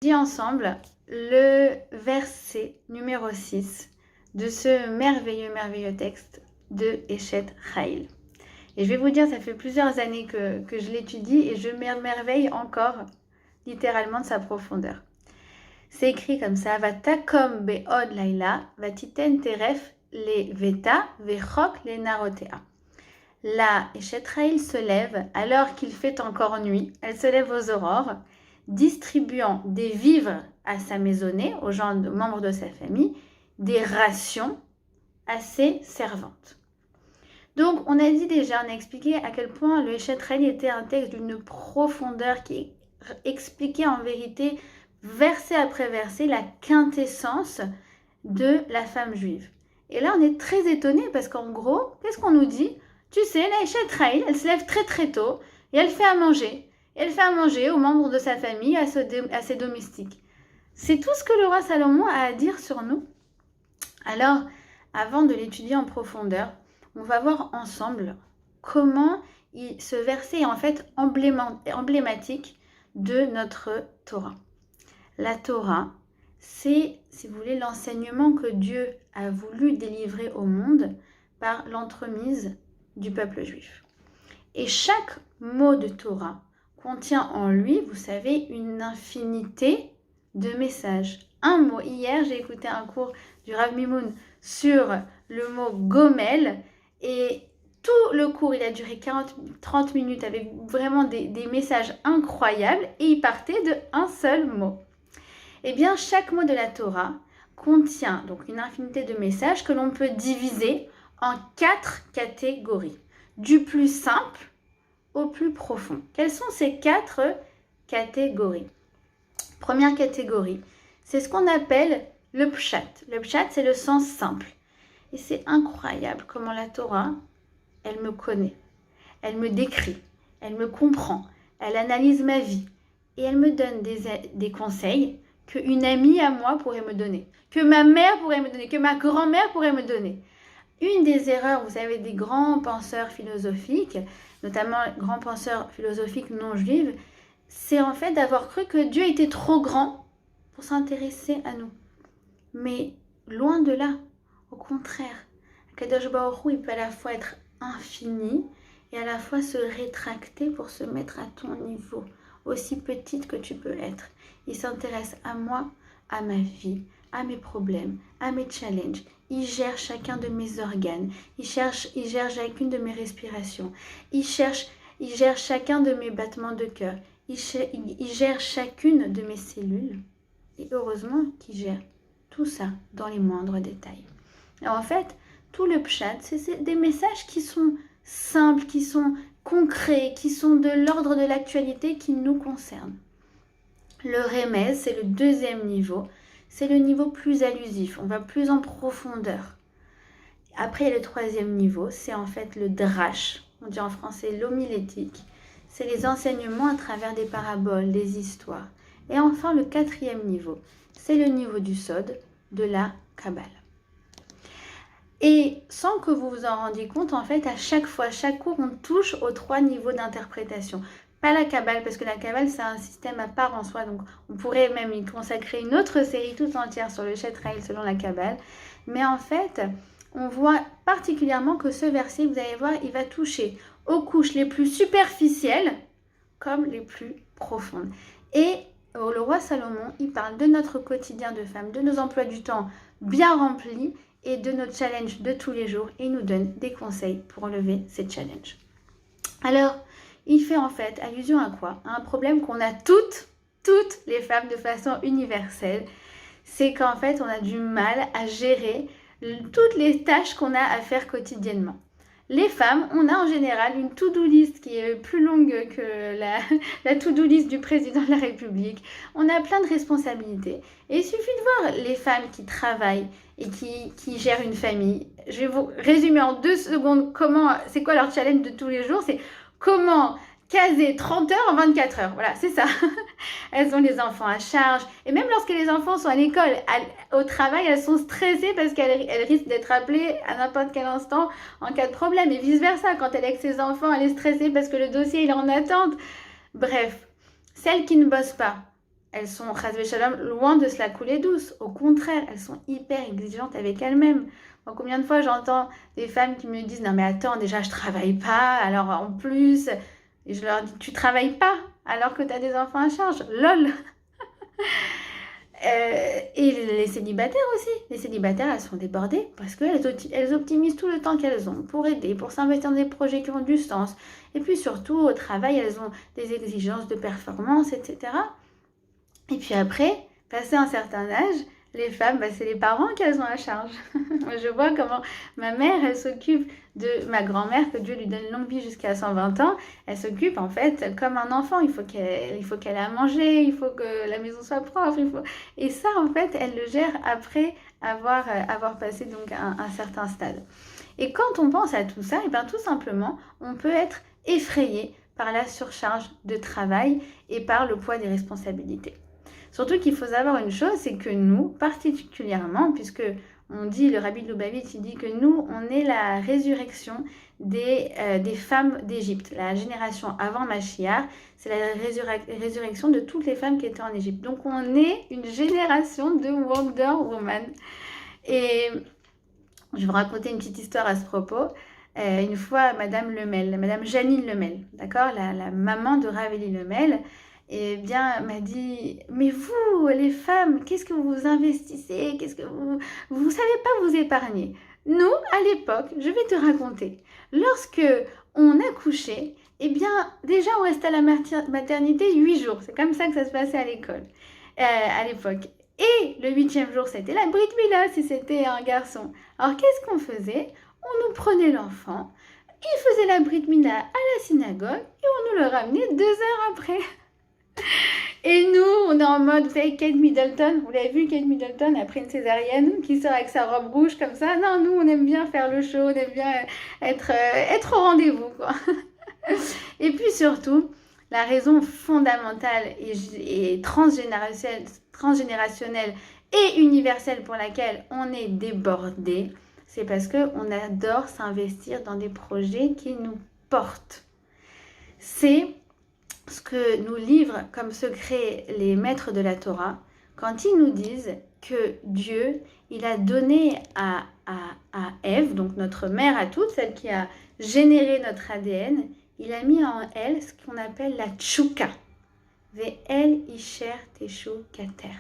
Dit ensemble le verset numéro 6 de ce merveilleux texte de Eshet Chayil. Et je vais vous dire, ça fait plusieurs années que je l'étudie et je m'émerveille encore littéralement de sa profondeur. C'est écrit comme ça: Vatakom be'od laila, vatiten teref le veta vechok le narotea. Là, Eshet Chayil se lève alors qu'il fait encore nuit. Elle se lève aux aurores, distribuant des vivres à sa maisonnée, aux gens, aux membres de sa famille, des rations à ses servantes. Donc, on a dit déjà, on a expliqué à quel point le Eshet Chayil était un texte d'une profondeur qui expliquait en vérité, verset après verset, la quintessence de la femme juive. Et là, on est très étonné parce qu'en gros, qu'est-ce qu'on nous dit? Tu sais, la Eshet Chayil, elle se lève très tôt et elle fait à manger. Elle fait à manger aux membres de sa famille, à ses domestiques. C'est tout ce que le roi Salomon a à dire sur nous. Alors, avant de l'étudier en profondeur, on va voir ensemble comment ce verset est en fait emblématique de notre Torah. La Torah, c'est, si vous voulez, l'enseignement que Dieu a voulu délivrer au monde par l'entremise du peuple juif. Et chaque mot de Torah contient en lui, vous savez, une infinité de messages. Un mot, hier j'ai écouté un cours du Rav Mimoun sur le mot gomel et tout le cours, il a duré 30 minutes avec vraiment des messages incroyables et il partait de un seul mot. Eh bien, chaque mot de la Torah contient donc une infinité de messages que l'on peut diviser en 4 catégories, du plus simple au plus profond. Quelles sont ces 4 catégories? Première catégorie, c'est ce qu'on appelle le pshat. Le pshat, c'est le sens simple. Et c'est incroyable comment la Torah, elle me connaît, elle me décrit, elle me comprend, elle analyse ma vie et elle me donne des conseils qu'une amie à moi pourrait me donner, que ma mère pourrait me donner, que ma grand-mère pourrait me donner. Une des erreurs, vous savez, des grands penseurs philosophiques, notamment grands penseurs philosophiques non juifs, c'est en fait d'avoir cru que Dieu était trop grand pour s'intéresser à nous. Mais loin de là, au contraire, Kadosh Baruch Hu, il peut à la fois être infini et à la fois se rétracter pour se mettre à ton niveau, aussi petite que tu peux être. Il s'intéresse à moi, à ma vie, à mes problèmes, à mes challenges. Il gère chacun de mes organes, il gère chacune de mes respirations, il gère chacun de mes battements de cœur, il gère chacune de mes cellules. Et heureusement qu'il gère tout ça dans les moindres détails. Et en fait, tout le pshat, c'est des messages qui sont simples, qui sont concrets, qui sont de l'ordre de l'actualité qui nous concerne. Le remez, c'est le deuxième niveau. C'est le niveau plus allusif, on va plus en profondeur. Après, le troisième niveau, c'est en fait le drash, on dit en français l'homilétique. C'est les enseignements à travers des paraboles, des histoires. Et enfin, le quatrième niveau, c'est le niveau du sod, de la Kabbale. Et sans que vous vous en rendiez compte, en fait, à chaque fois, chaque cours, on touche aux 3 niveaux d'interprétation. Pas la Kabbale, parce que la Kabbale, c'est un système à part en soi. Donc, on pourrait même y consacrer une autre série toute entière sur le Eshet Chayil selon la Kabbale. Mais en fait, on voit particulièrement que ce verset, vous allez voir, il va toucher aux couches les plus superficielles comme les plus profondes. Et le roi Salomon, il parle de notre quotidien de femme, de nos emplois du temps bien remplis et de notre challenge de tous les jours. Et il nous donne des conseils pour relever ces challenges. Alors, il fait en fait allusion à quoi? À un problème qu'on a toutes les femmes de façon universelle. C'est qu'en fait, on a du mal à gérer toutes les tâches qu'on a à faire quotidiennement. Les femmes, on a en général une to-do list qui est plus longue que la to-do list du président de la République. On a plein de responsabilités. Et il suffit de voir les femmes qui travaillent et qui gèrent une famille. Je vais vous résumer en 2 secondes c'est quoi leur challenge de tous les jours. C'est comment caser 30 heures en 24 heures. Voilà, c'est ça. Elles ont les enfants à charge. Et même lorsque les enfants sont à l'école, au travail, elles sont stressées parce qu'elles risquent d'être appelées à n'importe quel instant en cas de problème. Et vice-versa, quand elle est avec ses enfants, elle est stressée parce que le dossier il est en attente. Bref, celles qui ne bossent pas, elles sont, chas v'shalom, loin de se la couler douce. Au contraire, elles sont hyper exigeantes avec elles-mêmes. Bon, combien de fois j'entends des femmes qui me disent « Non mais attends, déjà je travaille pas, alors en plus… » Et je leur dis « Tu travailles pas alors que tu as des enfants à charge, lol !» Et les célibataires aussi. Les célibataires, elles sont débordées parce qu'elles optimisent tout le temps qu'elles ont pour aider, pour s'investir dans des projets qui ont du sens. Et puis surtout, au travail, elles ont des exigences de performance, etc. Et puis après, passé un certain âge, les femmes, c'est les parents qu'elles ont à charge. Je vois comment ma mère, elle s'occupe de ma grand-mère, que Dieu lui donne longue vie jusqu'à 120 ans. Elle s'occupe en fait comme un enfant. Il faut qu'elle ait à manger, il faut que la maison soit propre. Et ça, en fait, elle le gère après avoir passé donc un certain stade. Et quand on pense à tout ça, et bien tout simplement, on peut être effrayé par la surcharge de travail et par le poids des responsabilités. Surtout qu'il faut savoir une chose, c'est que nous, particulièrement, puisque on dit, le Rabbi de Lubavitch, il dit que nous, on est la résurrection des femmes d'Égypte. La génération avant Mashiach, c'est la résurrection de toutes les femmes qui étaient en Égypte. Donc on est une génération de Wonder Woman. Et je vais vous raconter une petite histoire à ce propos. Une fois, Madame Janine Lemel, d'accord, la maman de Rav Eli Lemel, eh bien, m'a dit « Mais vous, les femmes, qu'est-ce que vous investissez? Qu'est-ce que vous savez pas vous épargner ?» Nous, à l'époque, je vais te raconter, lorsque on accouchait, eh bien, déjà, on restait à la maternité 8 jours. C'est comme ça que ça se passait à l'école, à l'époque. Et le 8e jour, c'était la Brit Mila, si c'était un garçon. Alors, qu'est-ce qu'on faisait? On nous prenait l'enfant, il faisait la Brit Mila à la synagogue, et on nous le ramenait 2 heures après. Et nous, on est en mode, vous savez, Kate Middleton, vous l'avez vu, Kate Middleton, après une césarienne, qui sort avec sa robe rouge comme ça. Non, nous, on aime bien faire le show, on aime bien être au rendez-vous, quoi. Et puis surtout, la raison fondamentale et transgénérationnelle et universelle pour laquelle on est débordé, c'est parce qu'on adore s'investir dans des projets qui nous portent. C'est ce que nous livrent comme secret les maîtres de la Torah quand ils nous disent que Dieu, il a donné à Ève, donc notre mère à toutes, celle qui a généré notre ADN, il a mis en elle ce qu'on appelle la tchouka. Ve'el isher teshu kater.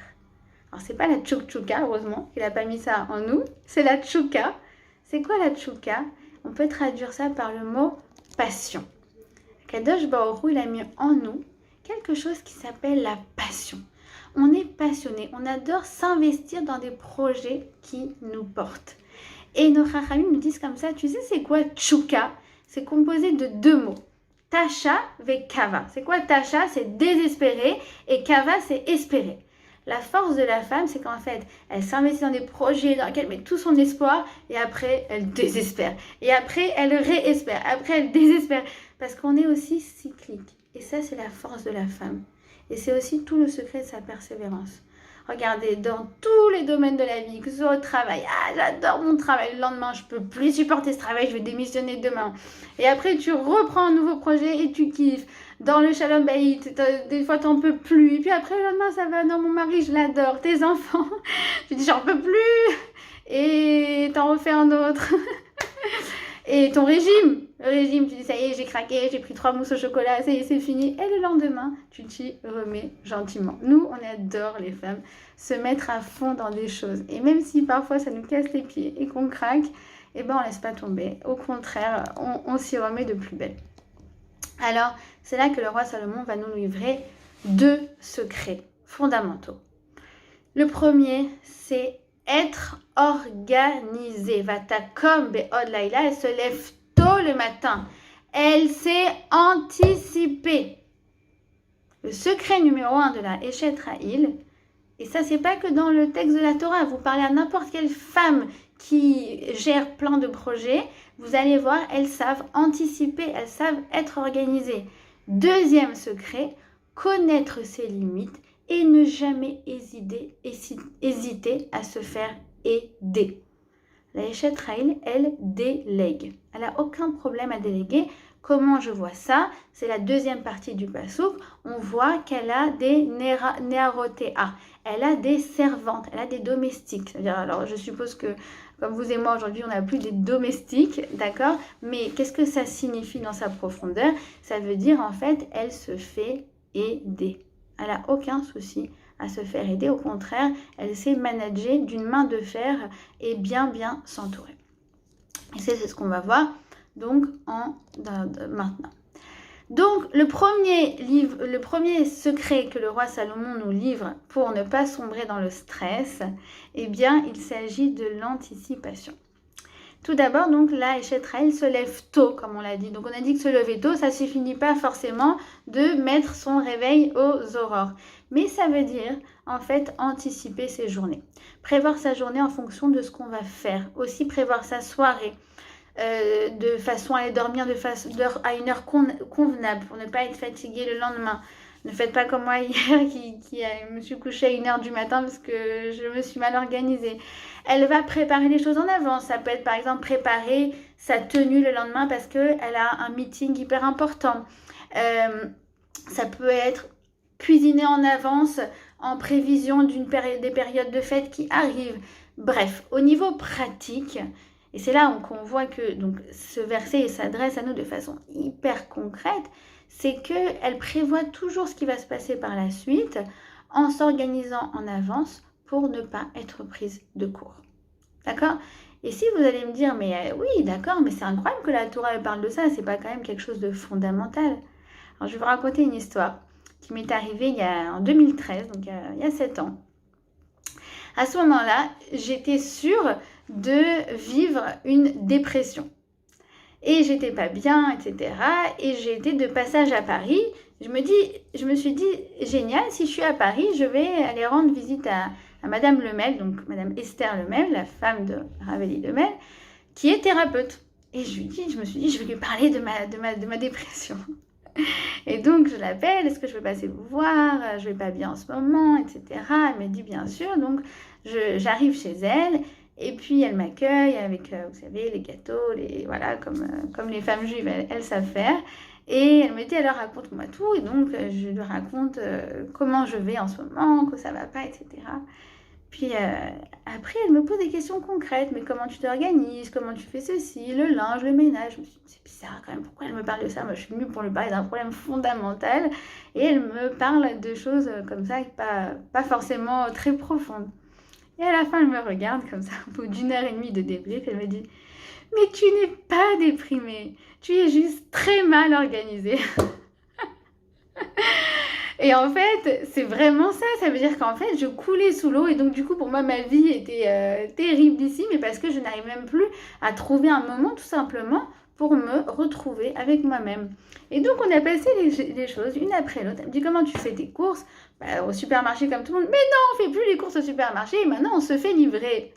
Alors c'est pas la tchouk-tchouka, heureusement qu'il n'a pas mis ça en nous, c'est la tchouka. C'est quoi la tchouka? On peut traduire ça par le mot passion. Kadosh Baruch Hu, il a mis en nous quelque chose qui s'appelle la passion. On est passionné, on adore s'investir dans des projets qui nous portent. Et nos chachamim nous disent comme ça, tu sais c'est quoi tchouka? C'est composé de 2 mots. Tasha ve kava. C'est quoi tasha? C'est désespérer et kava c'est espérer. La force de la femme, c'est qu'en fait, elle s'investit dans des projets dans lesquels elle met tout son espoir et après, elle désespère. Et après, elle réespère. Après, elle désespère. Parce qu'on est aussi cyclique. Et ça, c'est la force de la femme. Et c'est aussi tout le secret de sa persévérance. Regardez, dans tous les domaines de la vie, que ce soit au travail, ah, j'adore mon travail, le lendemain, je peux plus supporter ce travail, je vais démissionner demain. Et après, tu reprends un nouveau projet et tu kiffes. Dans le Shalom Bayit, des fois, t'en peux plus. Et puis après, le lendemain, ça va, non, mon mari, je l'adore. Tes enfants, tu dis, j'en peux plus. Et t'en refais un autre. Et ton régime, le régime, tu dis ça y est, j'ai craqué, j'ai pris 3 mousses au chocolat, ça y est, c'est fini. Et le lendemain, tu t'y remets gentiment. Nous, on adore les femmes se mettre à fond dans des choses. Et même si parfois ça nous casse les pieds et qu'on craque, eh ben on laisse pas tomber. Au contraire, on s'y remet de plus belle. Alors, c'est là que le roi Salomon va nous livrer 2 secrets fondamentaux. Le premier, c'est être organisée. Vatakom be'od laïla, elle se lève tôt le matin. Elle sait anticiper. Le secret numéro 1 de la Eshet Ha'il, et ça c'est pas que dans le texte de la Torah, vous parlez à n'importe quelle femme qui gère plein de projets, vous allez voir, elles savent anticiper, elles savent être organisées. Deuxième secret, connaître ses limites et ne jamais hésiter à se faire aider. La Eshet Ha'il, elle délègue. Elle n'a aucun problème à déléguer Comment je vois ça? C'est la deuxième partie du pasouk. On voit qu'elle a des nearotea. Elle a des servantes, elle a des domestiques. C'est-à-dire, alors je suppose que comme vous et moi aujourd'hui, on n'a plus des domestiques, d'accord? Mais qu'est-ce que ça signifie dans sa profondeur? Ça veut dire en fait, elle se fait aider. Elle n'a aucun souci à se faire aider. Au contraire, elle sait manager d'une main de fer et bien s'entourer. Et c'est ce qu'on va voir donc maintenant. Donc, le premier secret que le roi Salomon nous livre pour ne pas sombrer dans le stress, eh bien, il s'agit de l'anticipation. Tout d'abord, donc, là, Eshet Raël se lève tôt, comme on l'a dit. Donc, on a dit que se lever tôt, ça ne suffit pas forcément de mettre son réveil aux aurores. Mais ça veut dire, en fait, anticiper ses journées. Prévoir sa journée en fonction de ce qu'on va faire. Aussi, prévoir sa soirée. De façon à aller dormir à une heure convenable pour ne pas être fatigué le lendemain. Ne faites pas comme moi hier me suis couchée à 1h du matin parce que je me suis mal organisée. Elle va préparer les choses en avance. Ça peut être par exemple préparer sa tenue le lendemain parce qu'elle a un meeting hyper important. Ça peut être cuisiner en avance en prévision des périodes de fête qui arrivent. Bref, au niveau pratique, et c'est là qu'on voit que donc, ce verset s'adresse à nous de façon hyper concrète, c'est qu'elle prévoit toujours ce qui va se passer par la suite en s'organisant en avance pour ne pas être prise de court. D'accord? Et si vous allez me dire, mais oui, d'accord, mais c'est incroyable que la Torah parle de ça, c'est pas quand même quelque chose de fondamental. Alors je vais vous raconter une histoire qui m'est arrivée en 2013, donc il y a 7 ans. À ce moment-là, j'étais sûre de vivre une dépression. Et j'étais pas bien, etc. Et j'ai été de passage à Paris. Je me suis dit, génial, si je suis à Paris, je vais aller rendre visite à Madame Lemel, donc Madame Esther Lemel, la femme de Raveli Lemel, qui est thérapeute. Et je me suis dit, je vais lui parler de ma dépression. Et donc, je l'appelle, est-ce que je vais passer vous voir? Je vais pas bien en ce moment, etc. Elle me dit, bien sûr. Donc, j'arrive chez elle. Et puis, elle m'accueille avec, vous savez, les gâteaux, voilà, comme les femmes juives, elles savent faire. Et elle me dit, alors raconte-moi tout. Et donc, je lui raconte comment je vais en ce moment, que ça va pas, etc. Puis après, elle me pose des questions concrètes. Mais comment tu t'organises? Comment tu fais ceci? Le linge, le ménage? Je me suis dit, c'est bizarre quand même. Pourquoi elle me parle de ça? Moi, je suis venue pour lui parler d'un problème fondamental. Et elle me parle de choses comme ça, pas forcément très profondes. Et à la fin, elle me regarde comme ça, au bout d'1h30 de débrief. Elle me dit, mais tu n'es pas déprimée. Tu es juste très mal organisée. Et en fait, c'est vraiment ça. Ça veut dire qu'en fait, je coulais sous l'eau. Et donc, du coup, pour moi, ma vie était terrible ici. Mais parce que je n'arrive même plus à trouver un moment, tout simplement, pour me retrouver avec moi-même. Et donc, on a passé les choses une après l'autre. Elle me dit, comment tu fais tes courses? Au supermarché comme tout le monde. Mais non, on ne fait plus les courses au supermarché. Maintenant, on se fait livrer.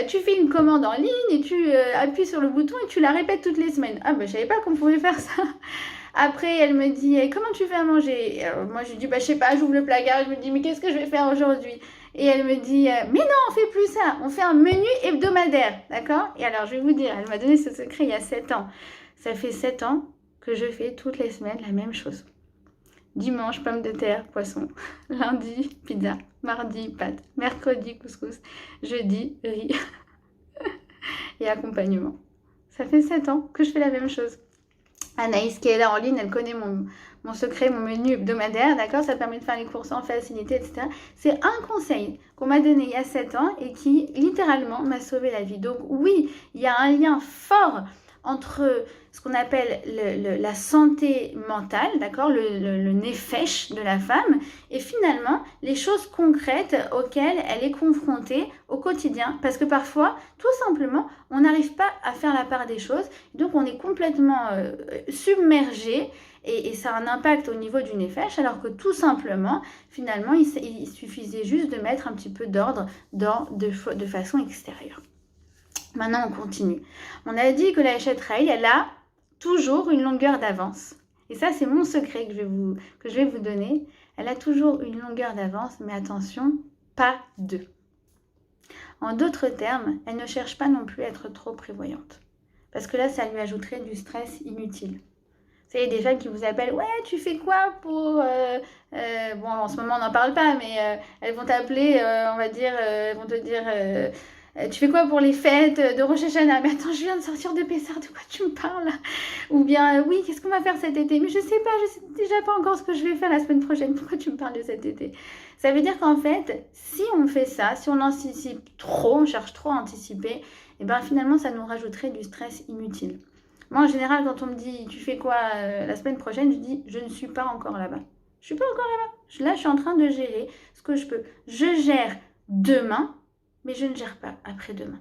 Tu fais une commande en ligne et tu appuies sur le bouton et tu la répètes toutes les semaines. Ah, ben, je ne savais pas qu'on pouvait faire ça. Après, elle me dit, comment tu fais à manger? Moi, je lui dis, je sais pas, j'ouvre le placard, je me dis, mais qu'est-ce que je vais faire aujourd'hui? Et elle me dit, mais non, on fait plus ça, on fait un menu hebdomadaire, d'accord? Et alors, je vais vous dire, elle m'a donné ce secret il y a 7 ans. Ça fait 7 ans que je fais toutes les semaines la même chose. Dimanche, pommes de terre, poisson. Lundi, pizza. Mardi, pâtes. Mercredi, couscous. Jeudi, riz. Et accompagnement. Ça fait 7 ans que je fais la même chose. Anaïs qui est là en ligne, elle connaît mon secret, mon menu hebdomadaire, d'accord? Ça permet de faire les courses en facilité, etc. C'est un conseil qu'on m'a donné il y a 7 ans et qui, littéralement, m'a sauvé la vie. Donc oui, il y a un lien fort entre ce qu'on appelle la santé mentale, d'accord, le nefesh de la femme, et finalement les choses concrètes auxquelles elle est confrontée au quotidien. Parce que parfois, tout simplement, on n'arrive pas à faire la part des choses, donc on est complètement submergé, et ça a un impact au niveau du nefesh, alors que tout simplement, finalement, il suffisait juste de mettre un petit peu d'ordre de façon extérieure. Maintenant, on continue. On a dit que la Eshet Raël, elle a toujours une longueur d'avance. Et ça, c'est mon secret que je vais vous donner. Elle a toujours une longueur d'avance, mais attention, pas deux. En d'autres termes, elle ne cherche pas non plus à être trop prévoyante. Parce que là, ça lui ajouterait du stress inutile. savez, des femmes qui vous appellent, ouais, tu fais quoi pour... bon, en ce moment, on n'en parle pas, mais elles vont t'appeler, on va dire, elles vont te dire... tu fais quoi pour les fêtes de Rosh Hashanah? Mais attends, je viens de sortir de Pessah, de quoi tu me parles? Ou bien, oui, qu'est-ce qu'on va faire cet été? Mais je sais pas, je sais déjà pas encore ce que je vais faire la semaine prochaine. Pourquoi tu me parles de cet été? Ça veut dire qu'en fait, si on fait ça, si on anticipe trop, on cherche trop à anticiper, et ben finalement, ça nous rajouterait du stress inutile. Moi, en général, quand on me dit, tu fais quoi la semaine prochaine? Je dis, je ne suis pas encore là-bas. Je suis pas encore là-bas. Là, je suis en train de gérer ce que je peux. Je gère demain, mais je ne gère pas après-demain.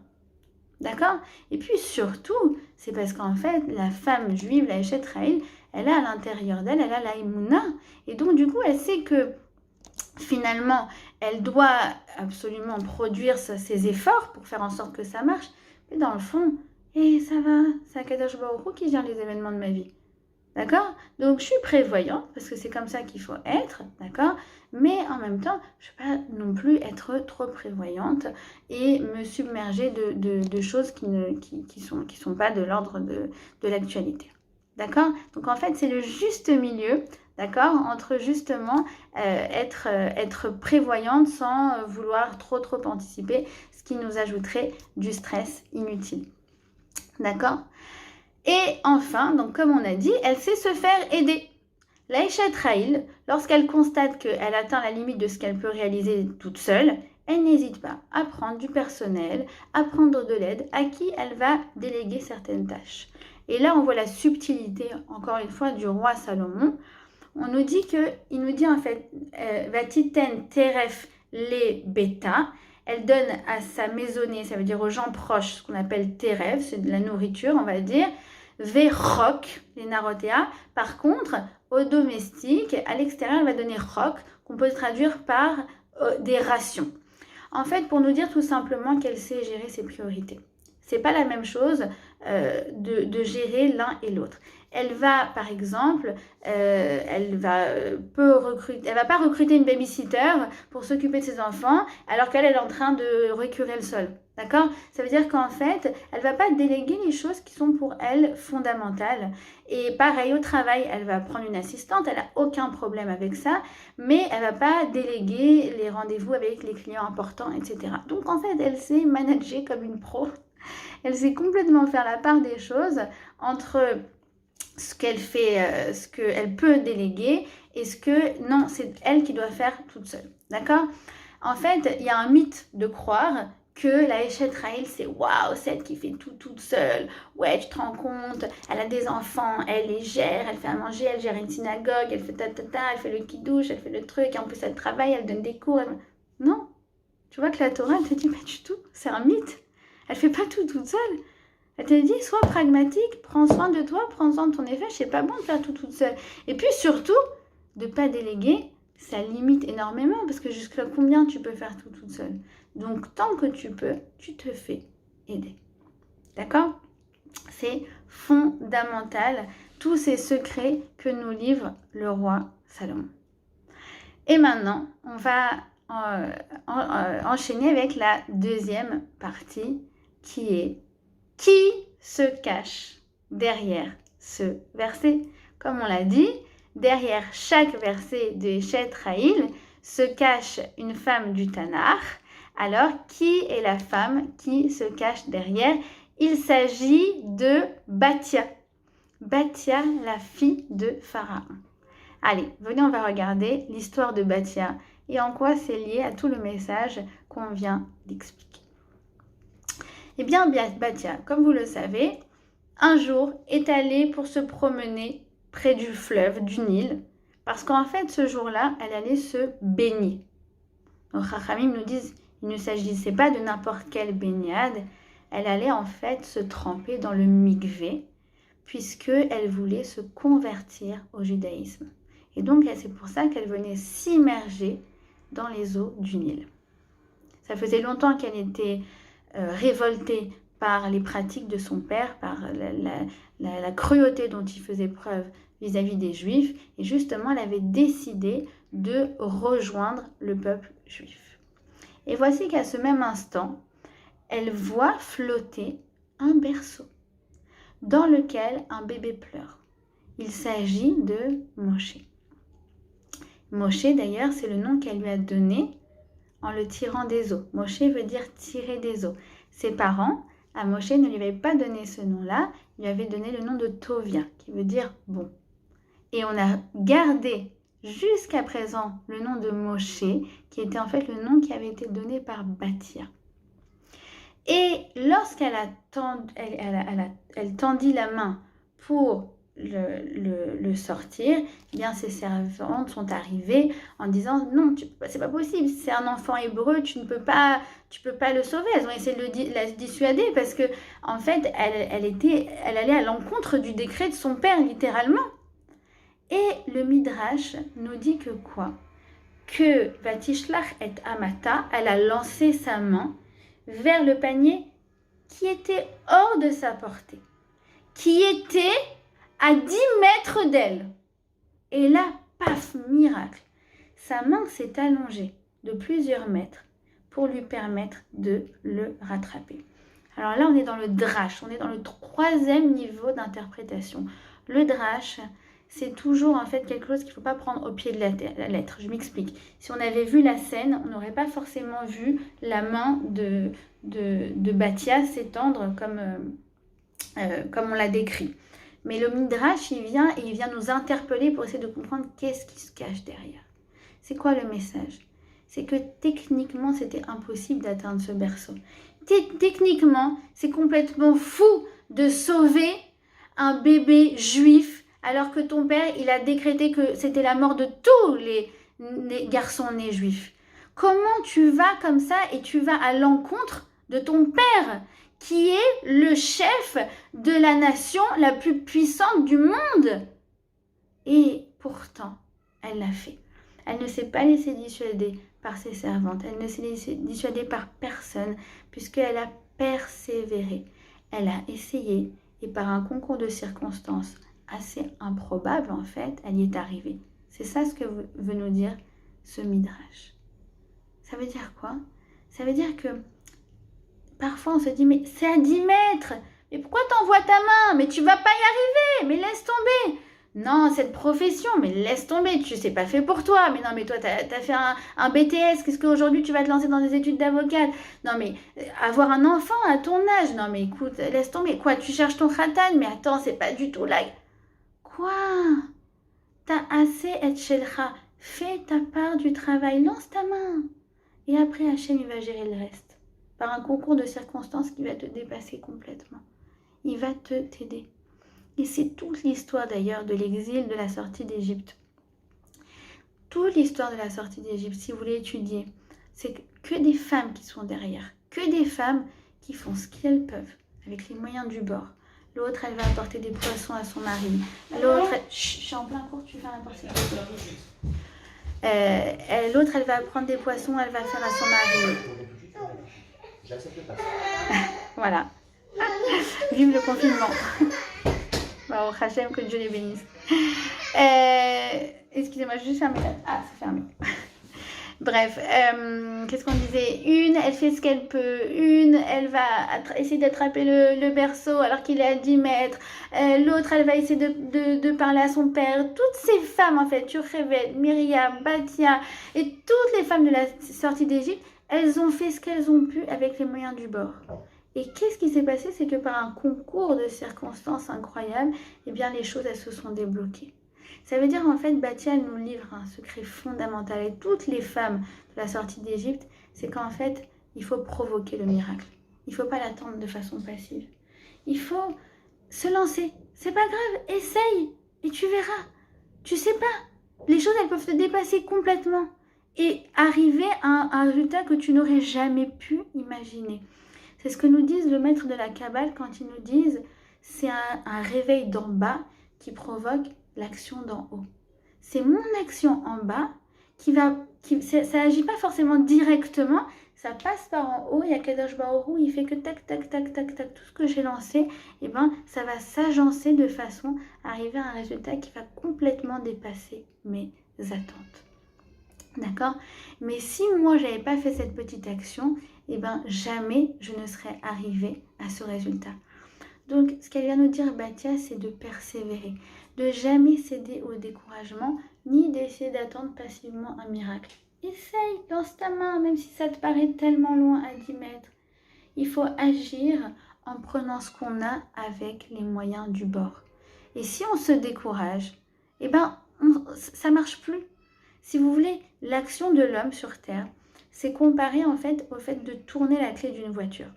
D'accord? Et puis surtout, c'est parce qu'en fait, la femme juive, la Eshet Raïl, elle a à l'intérieur d'elle, elle a la Emouna. Et donc, du coup, elle sait que finalement, elle doit absolument produire ses efforts pour faire en sorte que ça marche. Mais dans le fond, ça va, c'est Akadosh Baruch Hu qui gère les événements de ma vie. D'accord? Donc, je suis prévoyante, parce que c'est comme ça qu'il faut être, d'accord? Mais en même temps, je ne vais pas non plus être trop prévoyante et me submerger de choses qui sont pas de l'ordre de l'actualité. D'accord? Donc, en fait, c'est le juste milieu, d'accord? Entre justement être prévoyante sans vouloir trop anticiper, ce qui nous ajouterait du stress inutile. D'accord? Et enfin, donc comme on a dit, elle sait se faire aider. La Eshet Raïl, lorsqu'elle constate qu'elle atteint la limite de ce qu'elle peut réaliser toute seule, elle n'hésite pas à prendre du personnel, à prendre de l'aide, à qui elle va déléguer certaines tâches. Et là, on voit la subtilité, encore une fois, du roi Salomon. On nous dit il nous dit en fait, Vatiten teref les bêta. Elle donne à sa maisonnée, ça veut dire aux gens proches, ce qu'on appelle terev, c'est de la nourriture, on va dire. Verok, les narotéas. Par contre, aux domestiques, à l'extérieur, elle va donner rok, qu'on peut traduire par des rations. En fait, pour nous dire tout simplement qu'elle sait gérer ses priorités. C'est pas la même chose de gérer l'un et l'autre. Elle va, par exemple, elle va pas recruter une babysitter pour s'occuper de ses enfants alors qu'elle est en train de récurer le sol. D'accord? Ça veut dire qu'en fait, elle va pas déléguer les choses qui sont pour elle fondamentales. Et pareil au travail, elle va prendre une assistante, elle n'a aucun problème avec ça, mais elle va pas déléguer les rendez-vous avec les clients importants, etc. Donc en fait, elle sait manager comme une pro. Elle sait complètement faire la part des choses entre ce qu'elle fait, ce qu'elle peut déléguer et ce que non, c'est elle qui doit faire toute seule. D'accord? En fait, il y a un mythe de croire que la Eshet Raïl, c'est waouh, c'est elle qui fait tout toute seule. Ouais, tu te rends compte, elle a des enfants, elle les gère, elle fait à manger, elle gère une synagogue, elle fait elle fait le kidouche, elle fait le truc, et en plus elle travaille, elle donne des cours. Non, tu vois que la Torah, elle te dit pas du tout, c'est un mythe. Elle fait pas tout toute seule. Elle te dit, sois pragmatique, prends soin de toi, prends soin de ton effet. C'est pas bon de faire tout toute seule. Et puis surtout, de pas déléguer, ça limite énormément parce que jusqu'à combien tu peux faire tout toute seule. Donc tant que tu peux, tu te fais aider. D'accord? C'est fondamental, tous ces secrets que nous livre le roi Salomon. Et maintenant, on va enchaîner avec la deuxième partie qui est qui se cache derrière ce verset. Comme on l'a dit, derrière chaque verset de Eshet Raïl se cache une femme du Tanakh. Alors, qui est la femme qui se cache derrière? Il s'agit de Bathia. Bathia, la fille de Pharaon. Allez, venez, on va regarder l'histoire de Bathia et en quoi c'est lié à tout le message qu'on vient d'expliquer. Eh bien, Bathia, comme vous le savez, un jour est allée pour se promener près du fleuve, du Nil, parce qu'en fait, ce jour-là, elle allait se baigner. Donc, Chachamim nous disent, il ne s'agissait pas de n'importe quelle baignade, elle allait en fait se tremper dans le mikvé, puisqu'elle voulait se convertir au judaïsme. Et donc, c'est pour ça qu'elle venait s'immerger dans les eaux du Nil. Ça faisait longtemps qu'elle était révoltée par les pratiques de son père, par la cruauté dont il faisait preuve vis-à-vis des Juifs. Et justement, elle avait décidé de rejoindre le peuple juif. Et voici qu'à ce même instant, elle voit flotter un berceau dans lequel un bébé pleure. Il s'agit de Moshe. Moshe, d'ailleurs, c'est le nom qu'elle lui a donné en le tirant des eaux. Moshe veut dire tirer des eaux. Ses parents, à Moshe, ne lui avaient pas donné ce nom-là, ils lui avaient donné le nom de Tovia, qui veut dire bon. Et on a gardé jusqu'à présent le nom de Moshe, qui était en fait le nom qui avait été donné par Bathia. Et lorsqu'elle elle tendit la main pour le sortir, eh bien ses servantes sont arrivées en disant non, c'est pas possible, c'est un enfant hébreu, tu peux pas le sauver. Elles ont essayé de la dissuader parce que en fait elle allait à l'encontre du décret de son père littéralement. Et le Midrash nous dit que quoi? Que Vatishlach et Amata, elle a lancé sa main vers le panier qui était hors de sa portée, qui était à 10 mètres d'elle. Et là, paf, miracle, sa main s'est allongée de plusieurs mètres pour lui permettre de le rattraper. Alors là, on est dans le drash, on est dans le 3e niveau d'interprétation. Le drash, c'est toujours en fait quelque chose qu'il ne faut pas prendre au pied de la lettre. Je m'explique. Si on avait vu la scène, on n'aurait pas forcément vu la main de Bathia s'étendre comme on l'a décrit. Mais le Midrash, il vient nous interpeller pour essayer de comprendre qu'est-ce qui se cache derrière. C'est quoi le message? C'est que techniquement, c'était impossible d'atteindre ce berceau. Techniquement, c'est complètement fou de sauver un bébé juif alors que ton père, il a décrété que c'était la mort de tous les garçons nés juifs. Comment tu vas comme ça et tu vas à l'encontre de ton père qui est le chef de la nation la plus puissante du monde? Et pourtant, elle l'a fait. Elle ne s'est pas laissée dissuader par ses servantes. Elle ne s'est laissée dissuader par personne puisqu'elle a persévéré. Elle a essayé et par un concours de circonstances assez improbable en fait, elle y est arrivée. C'est ça ce que veut nous dire ce Midrash. Ça veut dire quoi? Ça veut dire que parfois on se dit mais c'est à 10 mètres, mais pourquoi t'envoies ta main? Mais tu vas pas y arriver, mais laisse tomber. Non, cette profession, mais laisse tomber, tu sais pas fait pour toi. Mais non, mais toi, t'as fait un BTS, qu'est-ce qu'aujourd'hui tu vas te lancer dans des études d'avocate? Non, mais avoir un enfant à ton âge, non, mais écoute, laisse tomber. Quoi, tu cherches ton khatan? Mais attends, c'est pas du tout là. Quoi? T'as assez et shelcha. Fais ta part du travail, lance ta main. Et après, Hachem, il va gérer le reste. Par un concours de circonstances qui va te dépasser complètement. Il va t'aider. Et c'est toute l'histoire d'ailleurs de l'exil, de la sortie d'Égypte. Toute l'histoire de la sortie d'Égypte, si vous voulez étudier, c'est que des femmes qui sont derrière. Que des femmes qui font ce qu'elles peuvent, avec les moyens du bord. L'autre, elle va apporter des poissons à son mari. L'autre, je suis en plein cours, tu fais n'importe quoi. L'autre, elle va prendre des poissons, elle va faire à son mari. J'accepte pas. Voilà. Vive le confinement. Bon, Hachem, que Dieu les bénisse. Excusez-moi, je vais juste fermer là. Ah, c'est fermé. Bref, qu'est-ce qu'on disait? Une, elle fait ce qu'elle peut. Une, elle va essayer d'attraper le berceau alors qu'il est à 10 mètres. L'autre, elle va essayer de parler à son père. Toutes ces femmes, en fait, Yocheved, Myriam, Bathia, et toutes les femmes de la sortie d'Égypte, elles ont fait ce qu'elles ont pu avec les moyens du bord. Et qu'est-ce qui s'est passé? C'est que par un concours de circonstances incroyables, eh bien, les choses, elles se sont débloquées. Ça veut dire, en fait, Bathia nous livre un secret fondamental. Et toutes les femmes de la sortie d'Égypte, c'est qu'en fait, il faut provoquer le miracle. Il ne faut pas l'attendre de façon passive. Il faut se lancer. C'est pas grave, essaye et tu verras. Tu sais pas, les choses, elles peuvent te dépasser complètement et arriver à un résultat que tu n'aurais jamais pu imaginer. C'est ce que nous disent le maître de la Kabbale quand ils nous disent c'est un réveil d'en bas qui provoque l'action d'en haut. C'est mon action en bas ça agit pas forcément directement, ça passe par en haut, il y a Kadosh Baruch Hu, il fait que tac, tac, tac, tac, tac, tout ce que j'ai lancé, et ben ça va s'agencer de façon à arriver à un résultat qui va complètement dépasser mes attentes. D'accord? Mais si moi j'avais pas fait cette petite action, et ben jamais je ne serais arrivée à ce résultat. Donc, ce qu'elle vient nous dire, Bathia, c'est de persévérer. de jamais céder au découragement, ni d'essayer d'attendre passivement un miracle. Essaye, lance ta main, même si ça te paraît tellement loin à 10 mètres. Il faut agir en prenant ce qu'on a avec les moyens du bord. Et si on se décourage, eh ben, ça ne marche plus. Si vous voulez, l'action de l'homme sur Terre, c'est comparé en fait au fait de tourner la clé d'une voiture.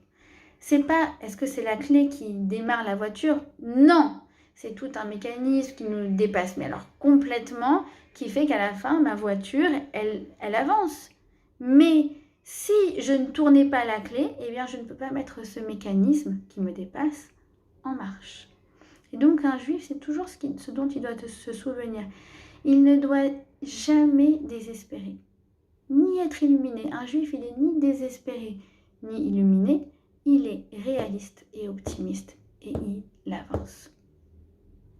C'est pas, est-ce que c'est la clé qui démarre la voiture? Non, c'est tout un mécanisme qui nous dépasse, mais alors complètement, qui fait qu'à la fin, ma voiture, elle avance. Mais si je ne tournais pas la clé, eh bien, je ne peux pas mettre ce mécanisme qui me dépasse en marche. Et donc, un juif, c'est toujours ce dont il doit se souvenir. Il ne doit jamais désespérer, ni être illuminé. Un juif, il n'est ni désespéré, ni illuminé. Il est réaliste et optimiste et il avance.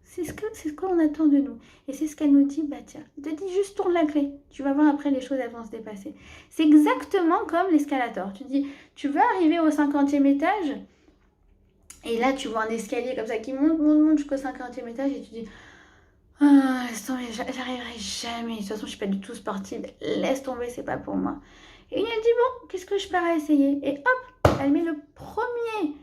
C'est ce qu'on attend de nous. Et c'est ce qu'elle nous dit, bah tiens, te dis juste tourne la clé. Tu vas voir après les choses elles vont se dépasser. C'est exactement comme l'escalator. Tu dis, tu veux arriver au 50e étage et là tu vois un escalier comme ça qui monte jusqu'au 50e étage et tu dis, ah, laisse tomber, j'arriverai jamais. De toute façon, je suis pas du tout sportive. Laisse tomber, c'est pas pour moi. Et elle dit, bon, qu'est-ce que je pars à essayer? Et hop, elle met le premier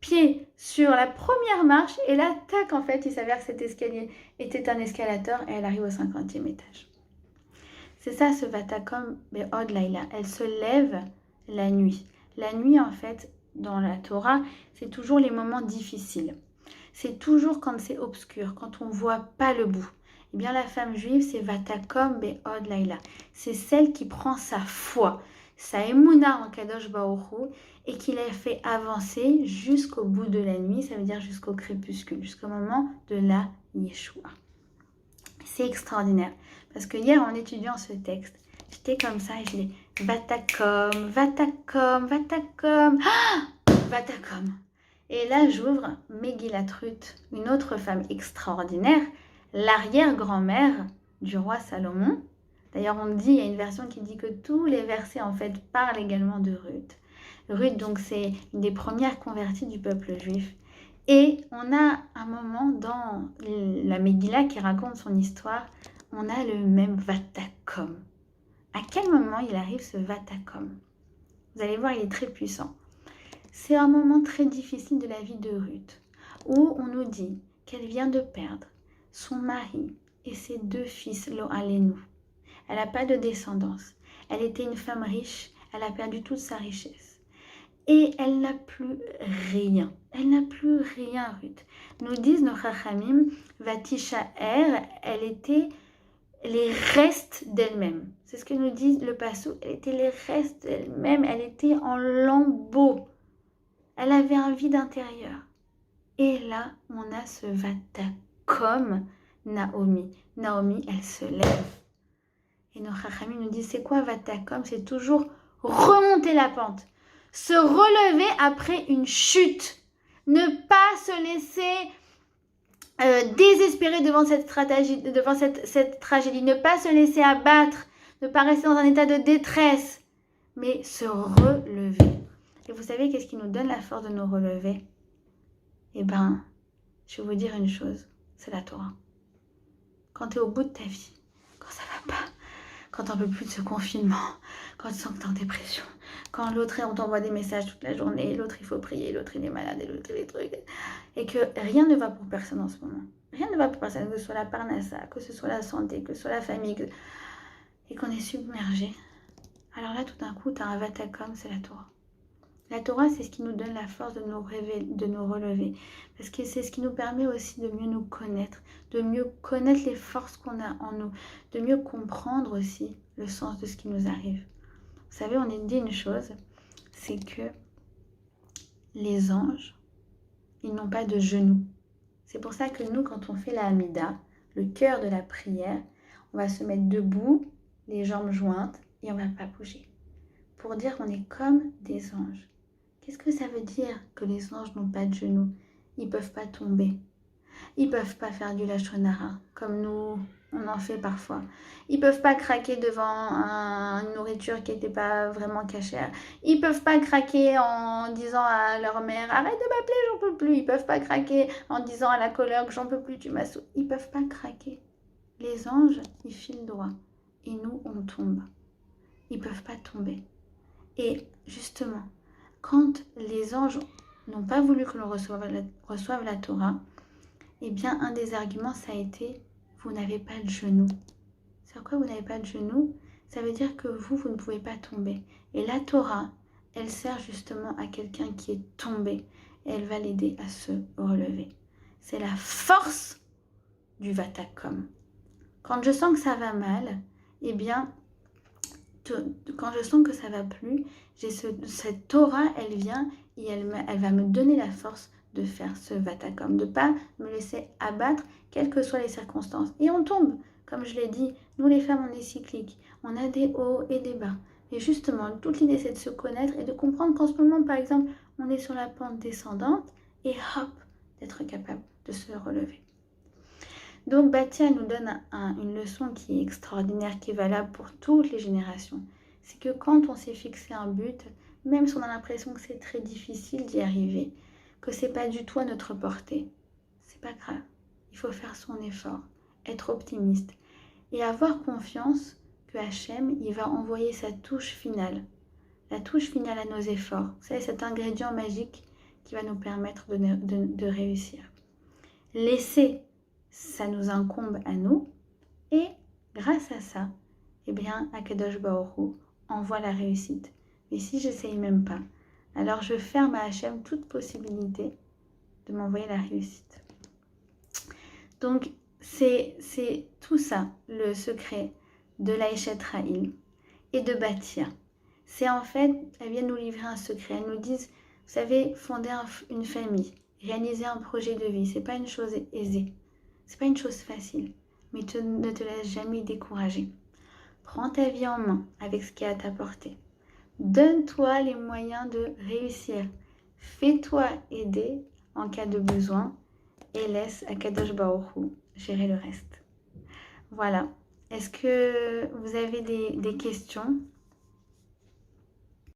pied sur la première marche et là, tac, en fait, il s'avère que cet escalier était un escalator et elle arrive au 50e étage. C'est ça, ce Vatakom Be'od Laila. Elle se lève la nuit. La nuit, en fait, dans la Torah, c'est toujours les moments difficiles. C'est toujours quand c'est obscur, quand on ne voit pas le bout. Eh bien, la femme juive, c'est Vatakom Be'od Laila. C'est celle qui prend sa foi, sa émouna en Kadosh Baruch Hu, et qui la fait avancer jusqu'au bout de la nuit, ça veut dire jusqu'au crépuscule, jusqu'au moment de la Yeshua. C'est extraordinaire, parce que hier, en étudiant ce texte, j'étais comme ça et je dis Vatakom, Vatakom, Vatakom, ah, Vatakom. Et là, j'ouvre Megillat Ruth, une autre femme extraordinaire, l'arrière-grand-mère du roi Salomon. D'ailleurs, on dit, il y a une version qui dit que tous les versets, en fait, parlent également de Ruth. Ruth, donc, c'est une des premières converties du peuple juif. Et on a un moment dans la Megillah qui raconte son histoire, on a le même Vatakom. À quel moment il arrive ce Vatakom? Vous allez voir, il est très puissant. C'est un moment très difficile de la vie de Ruth, où on nous dit qu'elle vient de perdre son mari et ses 2 fils, Lo Alenu. Elle n'a pas de descendance. Elle était une femme riche, elle a perdu toute sa richesse. Et elle n'a plus rien. Elle n'a plus rien, Ruth. Nous disent nos Chachamim, Vatishaer, elle était les restes d'elle-même. C'est ce que nous dit le Passou. Elle était les restes d'elle-même. Elle était en lambeaux. Elle avait un vide intérieur. Et là, on a ce Vatakom Naomi. Naomi, elle se lève. Et nos Chachamim nous disent, c'est quoi Vatakom? C'est toujours remonter la pente. Se relever après une chute. Ne pas se laisser désespérer devant cette tragédie. Ne pas se laisser abattre. Ne pas rester dans un état de détresse. Mais se relever. Et vous savez qu'est-ce qui nous donne la force de nous relever? Eh bien, je vais vous dire une chose, c'est la Torah. Quand tu es au bout de ta vie, quand ça va pas, quand tu n'en peux plus de ce confinement, quand tu sens que tu es en dépression, quand l'autre, on t'envoie des messages toute la journée, l'autre il faut prier, l'autre il est malade, et l'autre il est truc, et que rien ne va pour personne en ce moment. Rien ne va pour personne, que ce soit la parnassa, que ce soit la santé, que ce soit la famille, et qu'on est submergé. Alors là, tout d'un coup, tu as un Vatakom, c'est la Torah. La Torah, c'est ce qui nous donne la force de nous relever. Parce que c'est ce qui nous permet aussi de mieux nous connaître, de mieux connaître les forces qu'on a en nous, de mieux comprendre aussi le sens de ce qui nous arrive. Vous savez, on a dit une chose, c'est que les anges, ils n'ont pas de genoux. C'est pour ça que nous, quand on fait la Hamida, le cœur de la prière, on va se mettre debout, les jambes jointes, et on ne va pas bouger. Pour dire qu'on est comme des anges. Qu'est-ce que ça veut dire que les anges n'ont pas de genoux? Ils ne peuvent pas tomber. Ils ne peuvent pas faire du lachon hara comme nous, On en fait parfois. Ils peuvent pas craquer devant une nourriture qui n'était pas vraiment cachère. Ils peuvent pas craquer en disant à leur mère arrête de m'appeler, j'en peux plus. Ils peuvent pas craquer en disant à la colère que j'en peux plus, tu m'as saoulé. Ils peuvent pas craquer. Les anges, ils filent droit. Et nous, on tombe. Ils peuvent pas tomber. Et justement, quand les anges n'ont pas voulu que l'on reçoive la Torah, eh bien, un des arguments, ça a été vous n'avez pas de genoux. C'est quoi vous n'avez pas de genoux? Ça veut dire que vous ne pouvez pas tomber. Et la Torah, elle sert justement à quelqu'un qui est tombé. Et elle va l'aider à se relever. C'est la force du Vatakom. Quand je sens que ça va mal, eh bien, quand je sens que ça va plus, cette Torah, elle vient et elle va me donner la force de faire ce Vatakom, de ne pas me laisser abattre, quelles que soient les circonstances. Et on tombe, comme je l'ai dit, nous les femmes, on est cycliques, on a des hauts et des bas. Et justement, toute l'idée, c'est de se connaître et de comprendre qu'en ce moment, par exemple, on est sur la pente descendante et hop, d'être capable de se relever. Donc Bhatia nous donne une leçon qui est extraordinaire, qui est valable pour toutes les générations. C'est que quand on s'est fixé un but, même si on a l'impression que c'est très difficile d'y arriver, que c'est pas du tout à notre portée, c'est pas grave. Il faut faire son effort, être optimiste et avoir confiance que Hachem, il va envoyer sa touche finale, la touche finale à nos efforts. C'est cet ingrédient magique qui va nous permettre de réussir. Laisser, ça nous incombe à nous et grâce à ça, eh bien, Akadosh Baruch Hu envoie la réussite. Mais si j'essaye même pas, alors je ferme à Hachem toute possibilité de m'envoyer la réussite. Donc, c'est tout ça, le secret de l'Aïchet Rahil et de Bhatia. C'est en fait, elles viennent nous livrer un secret. Elles nous disent, vous savez, fonder une famille, réaliser un projet de vie, c'est pas une chose aisée. C'est pas une chose facile. Mais ne te laisse jamais décourager. Prends ta vie en main avec ce qui est à ta portée. Donne-toi les moyens de réussir. Fais-toi aider en cas de besoin et laisse Akadosh Baruch Hu gérer le reste. Voilà. Est-ce que vous avez des questions ?